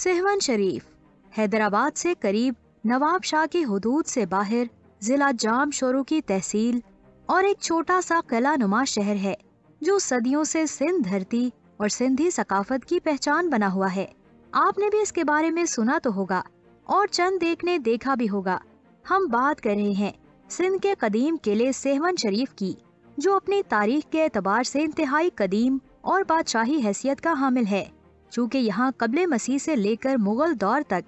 सेहवन शरीफ हैदराबाद से करीब नवाब शाह की हुदूद से बाहर जिला जाम शोरू की तहसील और एक छोटा सा किला नुमा शहर है जो सदियों से सिंध धरती और सिंधी सकाफत की पहचान बना हुआ है। आपने भी इसके बारे में सुना तो होगा और चंद देखने देखा भी होगा। हम बात कर रहे हैं सिंध के कदीम किले सेहवन शरीफ की, जो अपनी तारीख के एतबार से इंतहाई कदीम और बादशाही हैसियत का हामिल है। चूँकि यहाँ कब्ले मसीह से लेकर मुगल दौर तक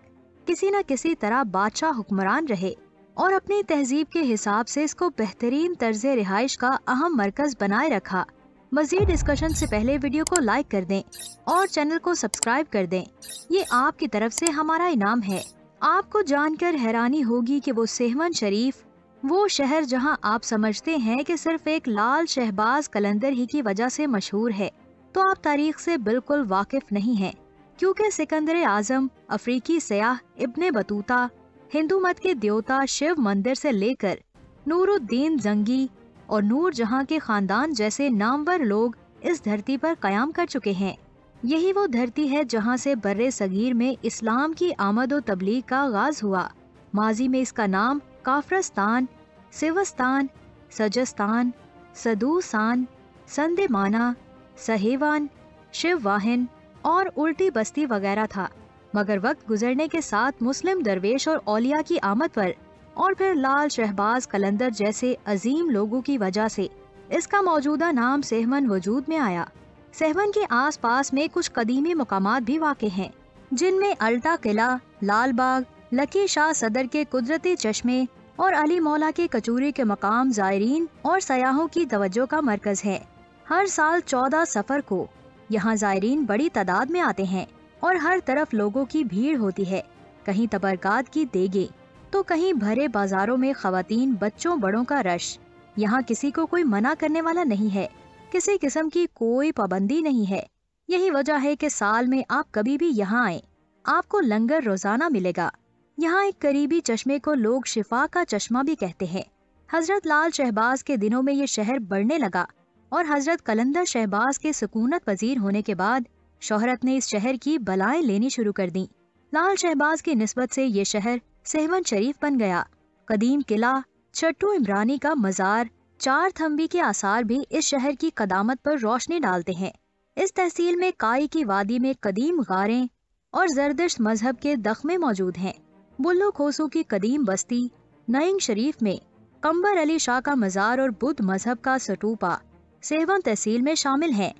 किसी न किसी तरह बादशाह हुक्मरान रहे और अपनी तहजीब के हिसाब से इसको बेहतरीन तर्ज रिहाइश का अहम मरकज बनाए रखा। मजीद डिस्कशन से पहले वीडियो को लाइक कर दें और चैनल को सब्सक्राइब कर दें। ये आपकी तरफ से हमारा इनाम है। आपको जानकर हैरानी होगी कि वो सेहवन शरीफ, वो शहर जहां आप समझते हैं कि सिर्फ एक लाल शहबाज कलंदर ही की वजह से मशहूर है, तो आप तारीख से बिल्कुल वाकिफ नहीं हैं, क्योंकि सिकंदर आजम, अफ्रीकी सयाह इब्ने बतूता, हिंदू मत के देवता शिव मंदिर से लेकर नूरुद्दीन जंगी और नूर जहां के खानदान जैसे नामवर लोग इस धरती पर कयाम कर चुके हैं। यही वो धरती है जहां से बर्रे सगीर में इस्लाम की आमद और तबलीग का आगाज हुआ। माजी में इसका नाम काफरस्तान, सिवस्तान, सजस्तान, सदूसान, संदेमाना, सहेवान, शिववाहिन और उल्टी बस्ती वगैरह था, मगर वक्त गुजरने के साथ मुस्लिम दरवेश और औलिया की आमद पर और फिर लाल शहबाज कलंदर जैसे अजीम लोगों की वजह से इसका मौजूदा नाम सेहवन वजूद में आया। सेहवन के आसपास में कुछ कदीमी मुकामात भी वाक़े हैं, जिनमें अल्टा किला, लाल बाग, लकी शाह सदर के कुदरती चश्मे और अली मौला के कचूरी के मकाम ज़ायरीन और सयाहों की तवज्जो का मरकज है। हर साल 14 सफर को यहाँ ज़ायरीन बड़ी तादाद में आते हैं और हर तरफ लोगों की भीड़ होती है। कहीं तबरकात की देगे तो कहीं भरे बाजारों में खवातीन, बच्चों, बड़ों का रश। यहाँ किसी को कोई मना करने वाला नहीं है, किसी किस्म की कोई पाबंदी नहीं है। यही वजह है कि साल में आप कभी भी यहाँ आए, आपको लंगर रोजाना मिलेगा। यहाँ एक करीबी चश्मे को लोग शिफा का चश्मा भी कहते हैं। हजरत लाल शहबाज के दिनों में ये शहर बढ़ने लगा और हजरत कलंदर शहबाज के सुकूनत पजीर होने के बाद शोहरत ने इस शहर की बलाएं लेनी शुरू कर दी। लाल शहबाज की निस्बत से ये शहर सेहवन शरीफ बन गया। कदीम किला, चट्टू इमरानी का मजार, 4 थंबी के आसार भी इस शहर की कदामत पर रोशनी डालते हैं। इस तहसील में काई की वादी में कदीम गारें और जरदश्त मजहब के दख्मे मौजूद हैं। बुल्लो खोसू की कदीम बस्ती नईंग शरीफ में कंबर अली शाह का मजार और बुद्ध मजहब का सटूपा सेहवन तहसील में शामिल हैं।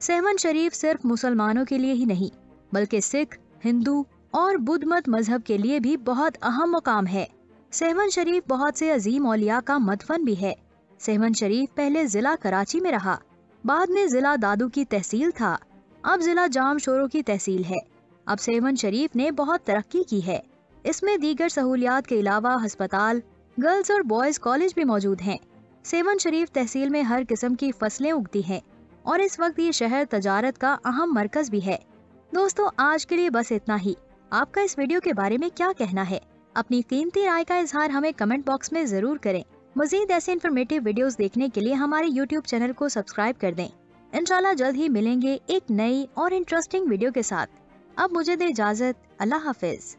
सेहवन शरीफ सिर्फ मुसलमानों के लिए ही नहीं, बल्कि सिख, हिंदू और बुद्ध मत मजहब के लिए भी बहुत अहम मुकाम है। सेहवन शरीफ बहुत से अजीम औलिया का मदफन भी है। सेहवन शरीफ पहले जिला कराची में रहा, बाद में जिला दादू की तहसील था, अब जिला जाम शोरो की तहसील है। अब सेहवन शरीफ ने बहुत तरक्की की है। इसमें दीगर सहूलियात के अलावा अस्पताल, गर्ल्स और बॉयज कॉलेज भी मौजूद हैं। सेहवन शरीफ तहसील में हर किस्म की फसलें उगती हैं और इस वक्त ये शहर तजारत का अहम मरकज भी है। दोस्तों, आज के लिए बस इतना ही। आपका इस वीडियो के बारे में क्या कहना है? अपनी कीमती राय का इजहार हमें कमेंट बॉक्स में जरूर करें। मजीद ऐसे इन्फॉर्मेटिव वीडियोस देखने के लिए हमारे यूट्यूब चैनल को सब्सक्राइब कर दें। इंशाल्लाह जल्द ही मिलेंगे एक नई और इंटरेस्टिंग वीडियो के साथ। अब मुझे दे इजाजत। अल्लाह हाफिज।